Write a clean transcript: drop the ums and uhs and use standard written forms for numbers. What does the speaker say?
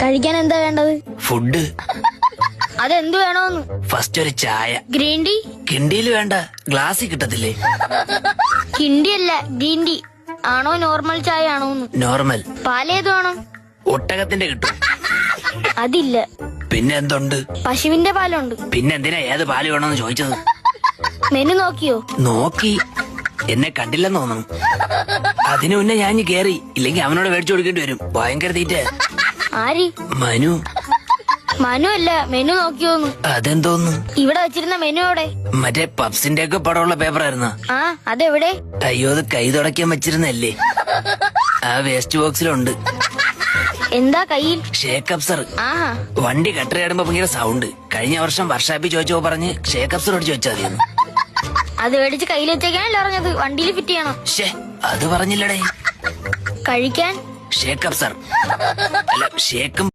കഴിക്കാൻ എന്താ വേണ്ടത്? ഫുഡ്. അതെന്ത് വേണോന്ന്? ഫസ്റ്റ് ഒരു ചായ. Green tea? കിണ്ടിയിൽ വേണ്ട, ഗ്ലാസ്സിൽ കിട്ടത്തില്ലേ? കിണ്ടി അല്ല, ഗ്രീൻ ടീ ആണോ നോർമൽ ചായ ആണോന്ന്? നോർമൽ. പാലേത് വേണം? ഒട്ടകത്തിന്റെ കിട്ടും. അതില്ല. പിന്നെ എന്തുണ്ട്? പശുവിന്റെ പാലുണ്ട്. പിന്നെ എന്തിനാ ഏത് പാല് വേണമെന്ന് ചോദിച്ചത്? മെനു നോക്കിയോ? നോക്കി. എന്നെ കണ്ടില്ലെന്ന് തോന്നുന്നു. അതിനു മുന്നേ ഞാൻ കേറി, ഇല്ലെങ്കിൽ അവനോട് മേടിച്ചു കൊടുക്കേണ്ടി വരും. ഭയങ്കര തീറ്റ. ആര്? മനു. മനു അല്ല, മെനു നോക്കിയോന്ന്. അതെന്തോന്നു? ഇവിടെ വെച്ചിരുന്ന മെനു എവിടെ? മറ്റേ പപ്സിന്റെ ഒക്കെ പടമുള്ള പേപ്പറായിരുന്ന. ആ, അതെവിടെ? അയ്യോ, അത് കൈ തുടയ്ക്കാൻ വെച്ചിരുന്നല്ലേ. ആ വേസ്റ്റ് ബോക്സിലുണ്ട്. എന്താ കയ്യിൽ? ഷേക്ക് അപ്സർ. ആഹാ. വണ്ടി കട്ടറിയാടുമ്പോ ഭയങ്കര സൗണ്ട്. കഴിഞ്ഞ വർഷം വർഷാപ്പിൽ ചോദിച്ചപ്പോ പറഞ്ഞ് ഷേക്ക് അപ്സർ അടിച്ചു വെച്ചാൽ മതിയെന്ന്. അത് മേടിച്ച് കയ്യിൽ വെച്ചേക്കാനല്ലേ പറഞ്ഞത്? വണ്ടിയിൽ ഫിറ്റ് ചെയ്യണം. അത് പറഞ്ഞില്ലടേ. കഴിക്കാൻ ഷേക്ക് അപ്സർ അല്ല, ഷേക്കും